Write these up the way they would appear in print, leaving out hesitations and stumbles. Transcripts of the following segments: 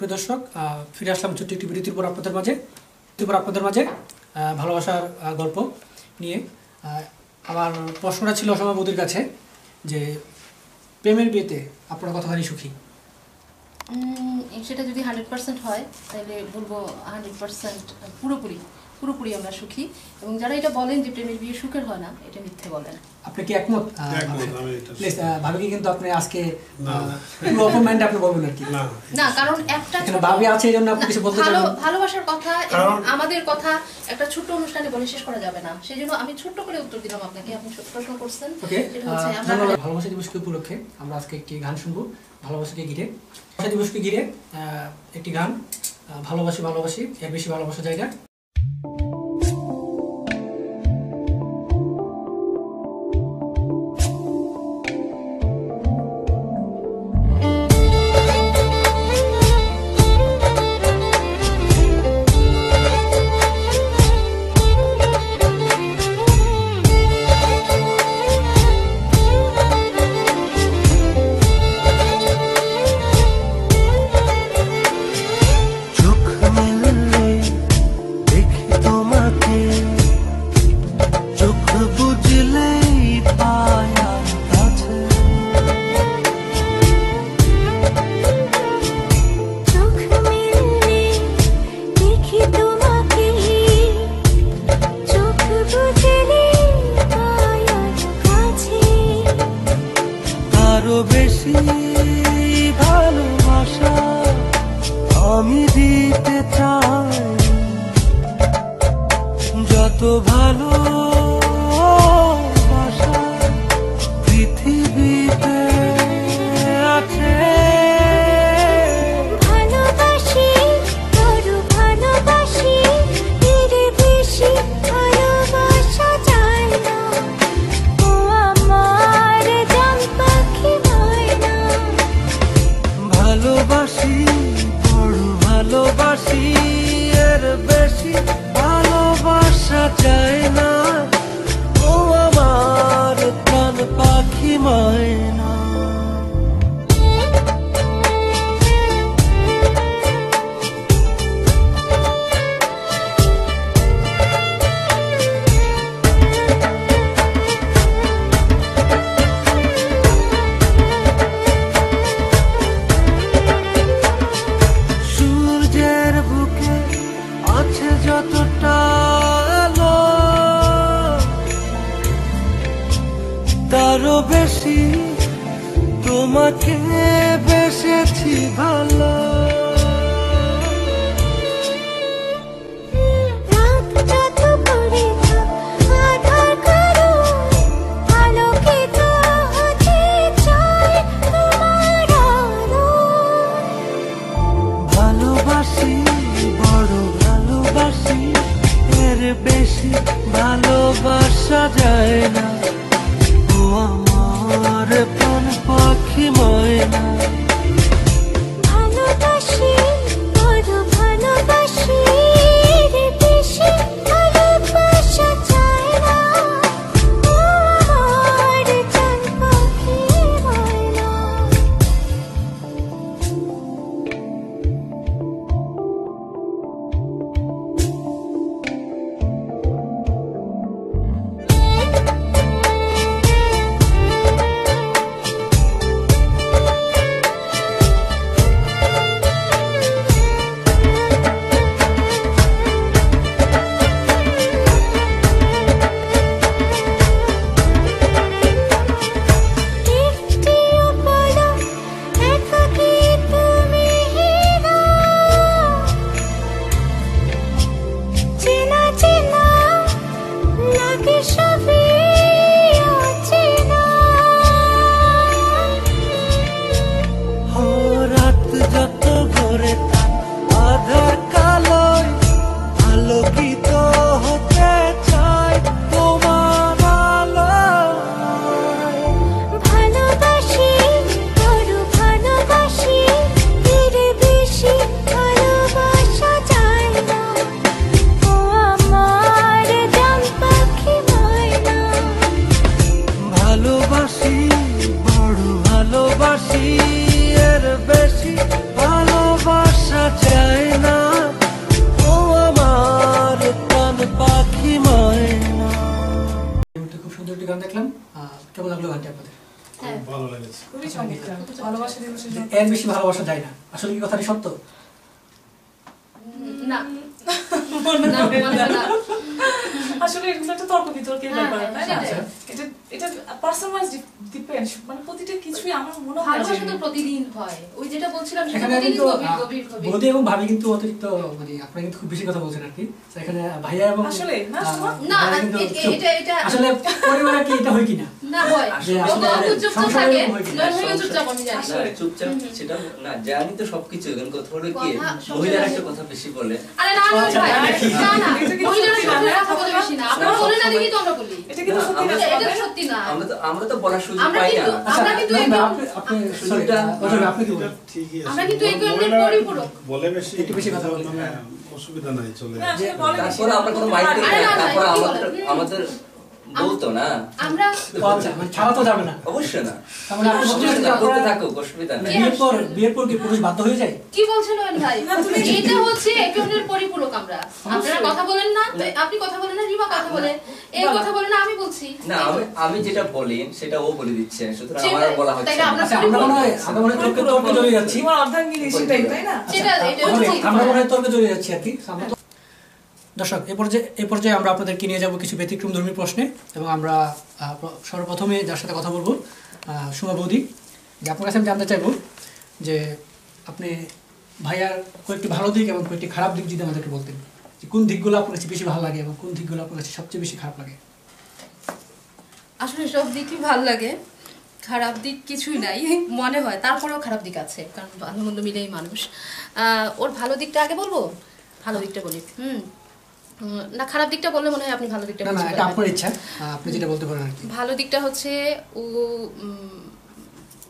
সুপ্রিয় দর্শক, ফিরে আসলাম ছোট্ট একটি বিরতির পর আপনাদের মাঝে ভালোবাসার গল্প নিয়ে। আমার প্রশ্নটা ছিল অসময় বৌদির কাছে যে প্রেমের বিয়েতে আপনারা কতখানি সুখী? সেটা যদি 100% হয় তাহলে বলবো 100% পুরোপুরি আমরা সুখী। এবং যারা এটা বলেন যে প্রেমের বিয়ে সুখের হয় না, এটা মিথ্যে বলেন। আপনি কি একমত? প্লিজ ভাবি কি কিন্তু আপনি আজকে রিকমেন্ড আপনি বলবেন আর কি না, কারণ একটা ভাবি আছে এইজন্য আপনি কিছু বলতে চান। ভালোবাসার কথা এবং আমাদের কথা একটা ছোট অনুষ্ঠানে বলে শেষ করা যাবে না, সেজন্য আমি ছোট করে উত্তর দিলাম আপনাকে। আপনি প্রশ্ন করছেন, সেটা হচ্ছে আমরা ভালোবাসা দিবসকে উপলক্ষে আমরা আজকে একটি গান শুনবো ভালোবাসাকে ঘিরে। ভালোবাসা দিবসকে ঘিরে একটি গান, ভালোবাসি এর বেশি ভালোবাসা যায় না। বেশি ভালোবাসা আমি দিতে চাই, যত ভালোবাসা পৃথিবীতে আছে। ভালোবাসি আরো ভালোবাসি, এর বেশি ভালোবাসা যায় না। ও আমার জান পাখি ময়না, ভালোবাসি বড় ভালোবাসি, এর বেশি ভালোবাসা চাই না। ও আমার প্রাণ পাখি ময়না। সূর্যের বুকে আছে যতটা আলো, তারও বেশি তোমাকে বেসেছি ভালো। রাত যত করে থাক আধার করো, আলোকিত হতে চাই তোমার আলো। ভালোবাসি বড় ভালোবাসি, এর বেশি ভালোবাসা যায় না। ও আমার প্রাণ পাখি ময়না। ভালোবাসি বড় ভালোবাসি, এর বেশি ভালোবাসা চাই না। ও আমার জান পাখি ময়না। দুটি গান দেখলাম, কেমন লাগলো গানটি আপনাদের? হ্যাঁ ভালো লেগেছে। খুবই চমৎকার। ভালোবাসা দিবসের জন্য এর বেশি ভালোবাসা যায় না, আসলে কি কথাটি সত্য? না মনে না, হয় মনে হয় না। না। আসলে এগুলো একটা তর্ক বিতর্কের হ্যাঁ, ব্যাপার, তাই না? সেটাই। এটা পার্সন ওয়াইজ ডিপেন্ডস, মানে প্রতিটা কিছুই আমার মনে হয় যে ভালোবাসা তো প্রতিদিন হয়, ওই যেটা বলছিলাম সেটা এখানে প্রতিদিন কিন্তু গভীর গভীর গভীর। বৌদি এবং ভাবি কিন্তু অতিরিক্ত, মানে আপনারা কিন্তু খুব বেশি কথা বলছেন আর কি। তো এখানে ভাইয়া এবং আসলে না, শোনো। না, ভাইয়া কিন্তু চুপ। এটা আসলে পরিবারে কি এটা হয় কিনা? না হয়, যে ও আসলে তো চুপচাপ সংসারে থাকে, এরকম হয় কিনা? নয় হয়ে চুপচাপ আমি জানি। আসলে। না, চুপচাপ সেটা না, জানি তো সবকিছু, এখন কথা হলো কি কথা, মহিলারা সংসারে- একটা কথা বেশি বলে। আরে না না ভাই, না না, এটা কি মহিলারা সত্যি না? সবসময় কথা বলে বেশি না, আপনারা বলে না দেখি তো আমরা বলি। এটা কিন্তু না, সত্যি না, আমরা- এটা তাই না? সত্যি না। আমরা তো বলার সুযোগ আমরা পাই না। কিন্তু- আচ্ছা, আমরা কিন্তু না, একদম- আপনি sorry, সুযোগটা- আপনি কি এটা বলেন? ঠিকই আছে। আমরা কিন্তু এই মহিলারা ধরনের পরিপূরক। বলে বেশি, একটু বেশি কথা বলে। মানে অসুবিধা নাই, চলে না, যায়। আসলে বলে বেশি তারপরে না, আমরা কোনো বলতে মাইন্ড পারি। করি আরে না, না, না, তারপরে কি আমাদের বলেন? আমাদের বলতো না, আমরা ও আচ্ছা, মানে ছাড়া তো যাবে না। অবশ্যই না, তার মানে আপনি বলছেন যে করতে আপনারা থাকুক, অসুবিধা নেই। বিয়ের পর কি পুরুষ বাধ্য হয়ে যায়? কি বলছেন ভাই? এটা হচ্ছে একে অন্যের পরিপূরক আমরা। আপনারা কথা বলেন না, তো আপনি কথা বলেন না, রিমা কথা বলে, এই কথা বলে না, আমি বলছি। না, আমি যেটা বলি সেটা ও বলে দিচ্ছে, সুতরাং সেটা- আমার আর বলা হচ্ছে তাই না। না, আমরা আচ্ছা, আমরা মনে হয় তর্কে চলে যাচ্ছি। তোমার অর্ধাঙ্গিনী সেটাই, তাই না? সেটা আচ্ছা, এটা হচ্ছে ঠিক। আমরা মনে হয় তর্কে চলে যাচ্ছি আর কি। দর্শক, এই পর্যায়ে আমরা আপনাদেরকে নিয়ে যাব কিছু ব্যতিক্রমধর্মী প্রশ্নে, এবং আমরা সর্বপ্রথমে যার সাথে কথা বলবো সুমা বৌদি, যে আপনার কাছে আমি জানতে চাইবো যে আপনি ভাইয়ার কয়েকটি ভালো দিক এবং কয়েকটি খারাপ দিক যদি আমাদেরকে বলতেন, যে কোন দিকগুলো আপনার কাছে বেশি ভালো লাগে এবং কোন দিকগুলো আপনার কাছে সবচেয়ে বেশি খারাপ লাগে। আসলে সব দিকই ভালো লাগে, খারাপ দিক কিছুই নাই মনে হয়, তারপরেও খারাপ দিক আছে, কারণ ভালো মন্দ মিলেই মানুষ। ওর ভালো দিকটা আগে বলবো, ভালো দিকটা বলি। না, খারাপ দিকটা বললে মনে হয় আপনি ভালো দিকটা না না, বুঝতে এটা পারবেন। আপনার ইচ্ছা, আপনি যেটা বলতে পারেন আর কি। ভালো দিকটা হচ্ছে ও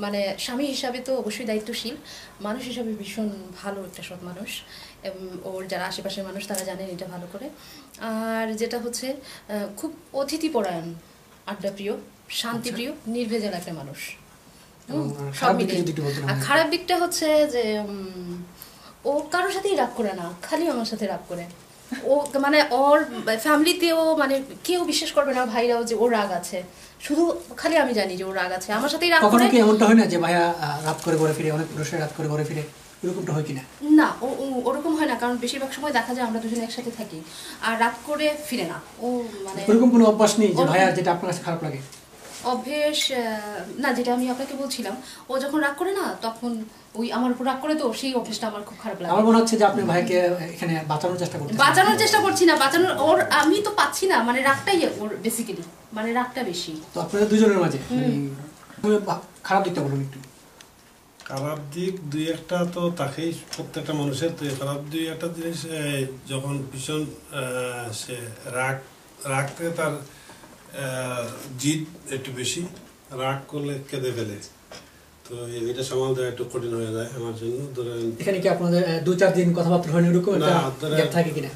মানে স্বামী হিসাবে তো অবশ্যই দায়িত্বশীল, মানুষ হিসাবে ভীষণ ভালো একটা সৎ মানুষ, এবং ওর যারা আশেপাশের মানুষ তারা জানেন এটা ভালো করে। আর যেটা হচ্ছে খুব অতিথিপরায়ণ, আড্ডাপ্রিয়, শান্তিপ্রিয়, নির্ভেজাল একটা মানুষ। সব খারাপ দিকটা মিলিয়ে। যদি একটু বলতেন আর আমাদের। খারাপ দিকটা হচ্ছে যে ও কারোর সাথেই রাগ করে না, খালি আমার সাথে রাগ করে। ও মানে ওর ফ্যামিলিতেও মানে কেউ বিশ্বাস করবে না, ভাইরাও, যে ওর রাগ আছে, শুধু খালি আমি জানি যে ওর রাগ আছে, আমার সাথেই রাগ কখনো করে। কি এমনটা হয় না যে ভাইয়া রাত করে ঘরে ফিরে, অনেক পুরুষের রাত করে ঘরে ফিরে, এরকমটা হয় কিনা? না, ওরকম হয় না, কারণ বেশিরভাগ সময় দেখা যায় আমরা দুজনে একসাথে থাকি, আর রাত করে ফিরে না ও, মানে ওরকম কোনো অভ্যাস নেই যে ওরকম- ভাইয়া যেটা আপনার কাছে খারাপ লাগে? অভ্যেস না, যেটা আমি আপনাকে বলছিলাম, ও যখন রাগ করে না তখন ওই আমার উপর রাগ করে, তো সেই অভ্যেসটা আমার খুব খারাপ লাগে। আমার মনে হচ্ছে যে আপনি ভাইকে এখানে বাঁচানোর চেষ্টা করতেছেন। বাঁচানোর চেষ্টা করছি না, বাঁচানোর ওর আমি তো পাচ্ছি না, মানে রাগটাই ওর বেসিক্যালি, মানে রাগটা বেশি। তো আপনাদের দুজনের মাঝে খারাপ দিকটা বলুন একটু। খারাপ দিক দুই একটা তো থাকেই প্রত্যেকটা মানুষের। তো খারাপ দুই একটা জিনিস, যখন ভীষণ সে রাগতে তার জিদ একটু বেশি, রাগ করলে কেঁদে ফেলে, তো এটা সামাল দেওয়া একটু কঠিন হয়ে যায় আমার জন্য। ধরেন এখানে কি আপনাদের 2-4 দিন কথাবার্তা হয়নি, এরকম একটা না, ধরেন গ্যাপ থাকে কিনা?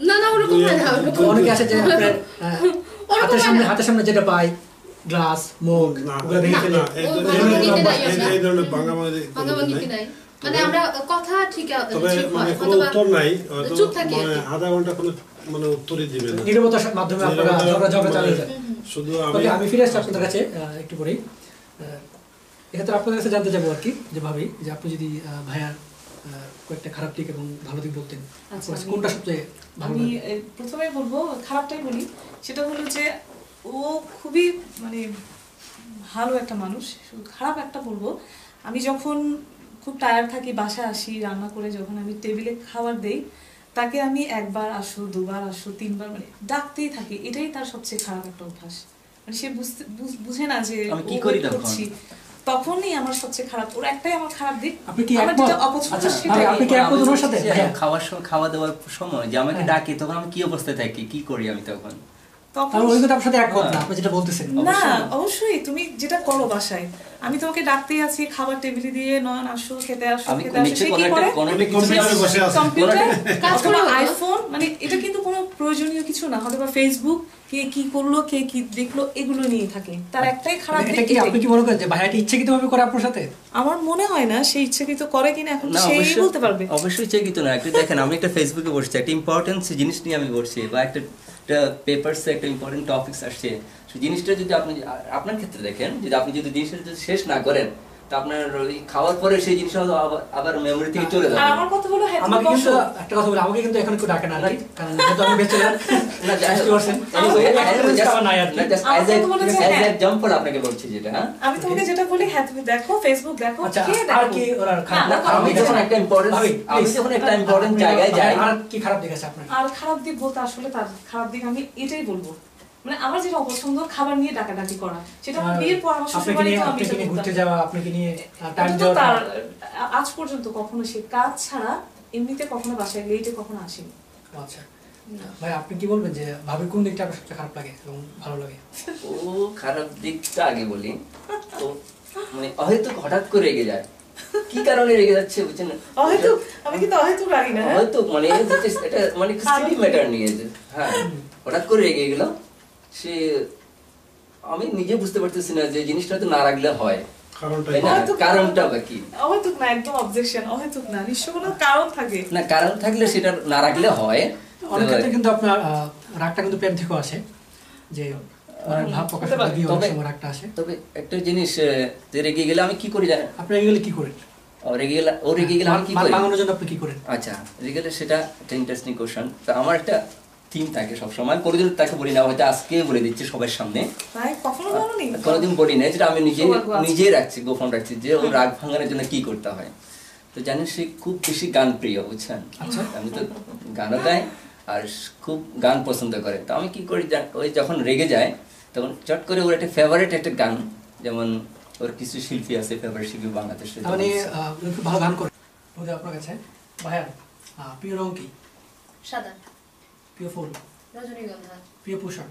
না না, ওরকম হয় না, ওরকম অনেকে আছে যে আপনার ওরকম হয় না। হাতের সামনে যেটা পাই, গ্লাস, মুখ, না, ওগুলো ভেঙে ফেলে। এই ধরনের ভাঙাভাঙি ভাঙাভাঙি কি নাই, মানে আমরা কথা ঠিক তবে ঠিক মানে হয়, কোনো অথবা উত্তর নাই, হয়তো চুপ থাকি আর মানে কি। আধা ঘন্টা কোনো মানে উত্তরই দিবে না, নীরবতার মাধ্যমে আপনারা ঝগড়া চালিয়ে যান। শুধু ওকে, আমি ফিরে আসছি আপনাদের কাছে একটু পরেই। এক্ষেত্রে আপনাদের কাছে জানতে যাবো আর কি, যে ভাবি, যে আপনি যদি ভাইয়ার কয়েকটা খারাপ দিক এবং ভালো দিক বলতেন, আচ্ছা, আপনার কাছে কোনটা সবচেয়ে ভালো আমি লাগে? প্রথমে বলবো, খারাপটাই বলি। সেটা হলো যে ও খুবই মানে ভালো একটা মানুষ। শুধু খারাপ একটা বলবো, আমি যখন খুব টায়ার্ড থাকি, বাসায় আসি, রান্না করে যখন আমি টেবিলে খাবার দেই, তাকে আমি একবার আসো, দুবার আসো, 3বার মানে ডাকতেই থাকি। এটাই তার সবচেয়ে খারাপ একটা অভ্যাস। মানে সে বুঝে না যে আমি কি ও করি wait তখন? করছি। তখনই আমার সবচেয়ে খারাপ, ওর একটাই আমার খারাপ দিক। আপনি কি আমার একমত? যেটা অপছন্দ আচ্ছা, সেটাই। আপনি কি একমত ওনার সাথে? ভাইয়া? খাওয়ার সময়, খাওয়া দাওয়ার সময় যে আমাকে হ্যাঁ। ডাকে, তখন আমি কি অবস্থায় থাকি, কি করি আমি তখন? তখন তার অভিজ্ঞতা আপনার সাথে একমত না, আপনি যেটা বলতেছেন। না, অবশ্যই তুমি যেটা করো বাসায়, আমি তোমাকে ডাকতেই আছি, খাবার টেবিলে দিয়ে, নয়ন আসো, খেতে আসো, আমি খেতে আসো, নিশ্চয়ই সে কোনো কি একটা করে? কোনো একটা কিছু কম্পিউটারে বসে আছে। কম্পিউটার কাজ করে অথবা হতো। আইফোন, মানে এটা কিন্তু কোনো প্রয়োজনীয় কিছু না, হয়তো বা ফেসবুক, কে কি করলো, কে কি দেখলো, এগুলো নিয়ে থাকে। তার একটাই খারাপ এটা দিক কি আপনি এটাই। কি মনে করেন যে ভাইয়াটি ইচ্ছাকৃতভাবে করে আপনার সাথে? আমার মনে হয় না সে ইচ্ছাকৃত করে কিনা, এখন না, সেই অবশ্যই বলতে পারবে। অবশ্যই চেকিত না। একটা দেখেন, আমি একটা ফেসবুকে বসছি, একটা ইম্পর্টেন্ট জিনিস নিয়ে আমি বসছি, বা একটা একটা পেপারসে একটা ইম্পর্টেন্ট টপিকস আসছে, সেই জিনিসটা যদি আপনি আপনার ক্ষেত্রে দেখেন, যদি আপনি যদি জিনিসটা যদি শেষ না করেন, তা আপনার ওই খাওয়ার পরে সেই জিনিসটা আবার মেমোরি থেকে চলে যাবে। আর আমার কথা হলো হ্যাঁ, আমাকে কিন্তু একটা কথা বলি, আমাকে কিন্তু এখন একটু ডাকে না, রাইট? কারণ যেহেতু আমি ব্যাচেলর, না যাই হোক, anyway, as a example আপনাকে বলছি যেটা, হ্যাঁ আমি তোমাকে যেটা বলি, হ্যাঁ তুমি দেখো, ফেসবুক দেখো, আচ্ছা, কে আর দেখো। কি ওরা খারাপ? না, আমি যখন একটা ইম্পর্টেন্ট জায়গায় যাই, আর কি খারাপ দিক আছে আপনার? আর খারাপ দিক বলতে আসলে তার খারাপ দিক আমি এটাই বলবো, মানে আমার যেটা অপছন্দ খাবার নিয়ে ডাকাডাকি করা, সেটা আমার বিয়ের পর আমার শ্বশুর বাড়িতে আমি আপনাকে নিয়ে ঘুরতে এটা যাওয়া, আপনাকে নিয়ে টাইম এটা তো দেওয়া, তার আজ পর্যন্ত কখনো সে কাজ ছাড়া এমনিতে কখনো বাসায় লেটে কখনো আসেনি। আচ্ছা ভাই, আপনি কি বলবেন যে ভাবির কোন দিকটা আপনার সবচেয়ে খারাপ লাগে এবং ভালো লাগে? ও খারাপ দিকটা আগে বলি তো, মানে হয়তো হঠাৎ করে রেগে যায়, কি কারণে রেগে যাচ্ছে বুঝছেন? হয়তো আমি কিন্তু হয়তো রাগি না, হ্যাঁ? হয়তো মানে এটা মানে সিলি ম্যাটার নিয়ে যে, হ্যাঁ হঠাৎ করে রেগে গেল, সে আমি নিজে বুঝতে পারতেছি না যে জিনিসটা তো না রাখলে হয়, তাই না? কারণটা বা কি? অহেতুক না, একদম অবজেকশন, অহেতুক না, নিশ্চয় কোনো কারণ থাকে। না কারণ থাকলে সেটা না রাখলে হয়। অনেক ক্ষেত্রে কিন্তু আপনার রাগটা কিন্তু প্রেম থেকেও আসে, যে ভাব প্রকাশ করতে গিয়ে অনেক সময় রাগটা আসে। তবে একটা জিনিস, যে রেগে গেলে আমি কি করি জানেন? আপনি রেগে গেলে কি করেন? ও রেগে গেলে আমি কি করি? মানানোর জন্য আপনি কি করেন? আচ্ছা, রেগে গেলে সেটা একটা ইন্টারেস্টিং কোশ্চেন। তো আমার একটা থিম থাকে সবসময়, কোনোদিন তাকে বলি না, হয়তো আজকে বলে দিচ্ছি সবার সামনে, ভাই কখনো বলনি? কোনোদিন বলি না, যেটা আমি নিজেই রাখছি, গোপন রাখছি, যে ও রাগ ভাঙানোর জন্য কি করতে হয়। তো জানেন সে খুব বেশি গান প্রিয়, বুঝছেন? আচ্ছা। আমি তো গানও গাই আর খুব গান পছন্দ করে। তো আমি কি করি, ওই যখন রেগে যায় তখন চট করে ওর একটা ফেভারিট একটা গান, যেমন ওর কিছু শিল্পী আছে ফেভারিট শিল্পী বাংলাদেশে, মানে খুব ভালো গান করে ওদের আপনার কাছে। ভাইয়া, প্রিয় রং কি? সাদা। প্রিয় ফুল? রজনীগন্ধা। প্রিয় পোশাক?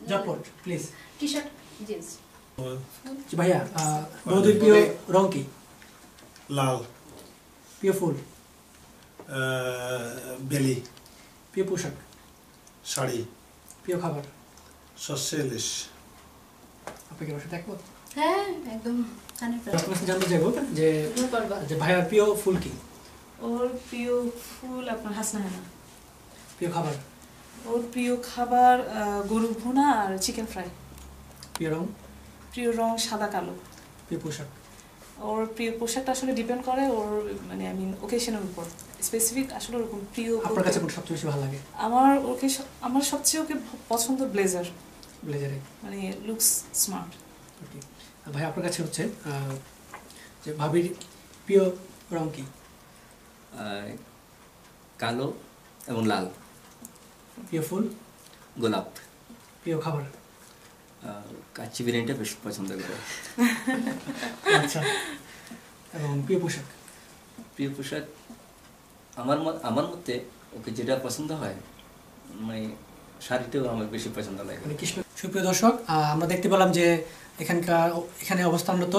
জটপট প্লিজ। T shirt, jeans. ভাইয়া, বৌদির প্রিয় রং কি? লাল। প্রিয় ফুল? বেলি। প্রিয় পোশাক? শাড়ি। প্রিয় খাবার? সর্ষে ইলিশ। আপনি কি আমার সাথে একমত? হ্যাঁ একদম। আপনার কাছে জানতে চাইবো যে ভাইয়ার প্রিয় ফুল কি? ওর প্রিয় ফুল আপনার হাসনা হেনা। প্রিয় খাবার? ওর প্রিয় খাবার গরু ভুনা আর চিকেন ফ্রাই। প্রিয় রং? প্রিয় রং সাদা কালো। প্রিয় পোশাক? ওর প্রিয় পোশাকটা আসলে ডিপেন্ড করে ওর মানে আই মিন ওকেশনের উপর, স্পেসিফিক আসলে ওরকম প্রিয়। আপনার কাছে কোনটা সবচেয়ে বেশি ভালো লাগে? আমার সবচেয়ে ওকে পছন্দ ব্লেজার। ব্লেজারে মানে লুকস স্মার্ট। ওকে ভাই, আপনার কাছে হচ্ছে যে ভাবির প্রিয় রং কি? কালো এবং লাল। প্রিয় ফুল? গোলাপ। প্রিয় খাবার? কাচ্চি বিরিয়ানিটা বেশ পছন্দ করে। আচ্ছা, এবং প্রিয় পোশাক? প্রিয় পোশাক আমার মতে ওকে যেটা পছন্দ হয়, মানে শাড়িটাও আমার বেশি পছন্দ লাগে। মানে কৃষ্ণ। সুপ্রিয় দর্শক, আমরা দেখতে পেলাম যে এখানে অবস্থানরত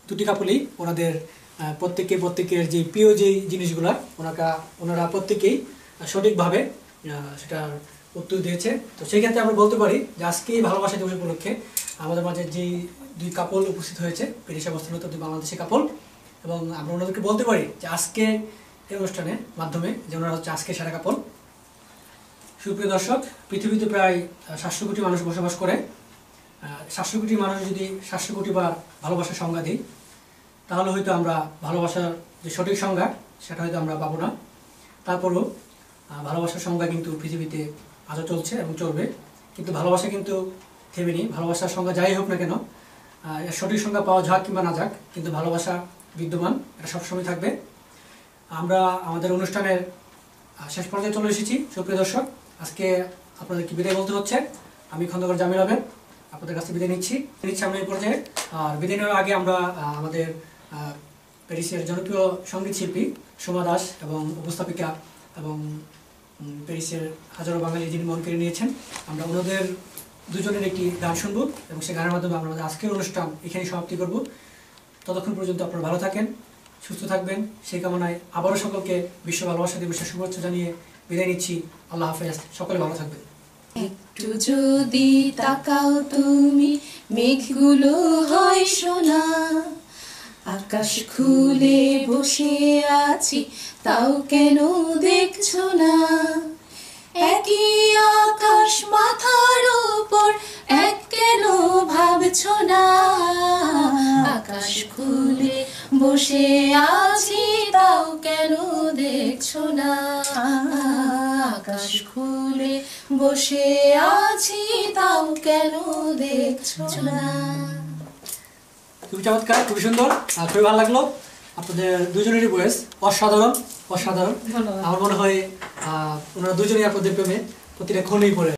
দুটি কাপলই ওনাদের প্রত্যেকের যে প্রিয় যে জিনিসগুলো ওনারা প্রত্যেকেই সঠিকভাবে সেটার উত্তর দিয়েছে। তো সেই ক্ষেত্রে আমরা বলতে পারি যে আজকে ভালোবাসা দিবস উপলক্ষে আমাদের মাঝে যেই দুই কাপল উপস্থিত হয়েছে, পেরিসে অবস্থানরত দুই বাংলাদেশি কাপল, এবং আমরা ওনাদেরকে বলতে পারি যে আজকে এই অনুষ্ঠানের মাধ্যমে যে ওনারা হচ্ছে আজকে সেরা কাপল। সুপ্রিয় দর্শক, পৃথিবীতে প্রায় 700 কোটি মানুষ বসবাস করে। 700 কোটি মানুষ যদি 700 কোটি বার ভালোবাসার সংজ্ঞা দিই, তাহলে হয়তো আমরা ভালোবাসার যে সঠিক সংজ্ঞা সেটা হয়তো আমরা পাবো না। তারপরও ভালোবাসার সংজ্ঞা কিন্তু পৃথিবীতে আজও চলছে এবং চলবে, কিন্তু ভালোবাসা কিন্তু থেমেনি। ভালোবাসার সংজ্ঞা যাই হোক না কেন, এর সঠিক সংজ্ঞা পাওয়া যাক কিংবা না যাক, কিন্তু ভালোবাসা বিদ্যমান, এটা সবসময় থাকবে। আমরা আমাদের অনুষ্ঠানের শেষ পর্যায়ে চলে এসেছি। সুপ্রিয় দর্শক, আজকে আপনাদেরকে বিদায় বলতে হচ্ছে। আমি খন্দকার জামিল আহমেদ আপনাদের কাছে বিদায় নিচ্ছি আমরা এই পর্যায়ে। আর বিদায় নেওয়ার আগে আমরা আমাদের প্যারিসের জনপ্রিয় সঙ্গীত শিল্পী সোমা দাস এবং উপস্থাপিকা এবং প্যারিসের হাজারো বাঙালি যিনি মন কেড়ে নিয়েছেন, আমরা ওনাদের দুজনের একটি গান শুনবো এবং সেই গানের মাধ্যমে আমরা আমাদের আজকের অনুষ্ঠান এখানেই সমাপ্তি করব। ততক্ষণ পর্যন্ত আপনারা ভালো থাকেন, সুস্থ থাকবেন, সেই কামনায় আবারও সকলকে বিশ্ব ভালোবাসা দিবসের শুভেচ্ছা জানিয়ে বিদায় নিচ্ছি। আল্লাহ হাফেজ, সকলে ভালো থাকবেন। একটু যদি তাকাও তুমি, মেঘগুলো হয় সোনা, আকাশ খুলে বসে আছি তাও কেন দেখছো না একই আকাশ মাথার উপর এক কেন ভাবছো না আকাশ খুলে বসে আছি তাও কেন দেখছো না আকাশ খুলে বসে আছি তাও কেন দেখছো না। খুবই চমৎকার, খুবই সুন্দর, খুবই ভালো লাগলো। আপনাদের দুজনেরই ভয়েস অসাধারণ অসাধারণ। ধন্যবাদ। আমার মনে হয় ওনারা দুজনেই আপনাদের প্রেমে প্রতিটা ক্ষণেই পড়ে।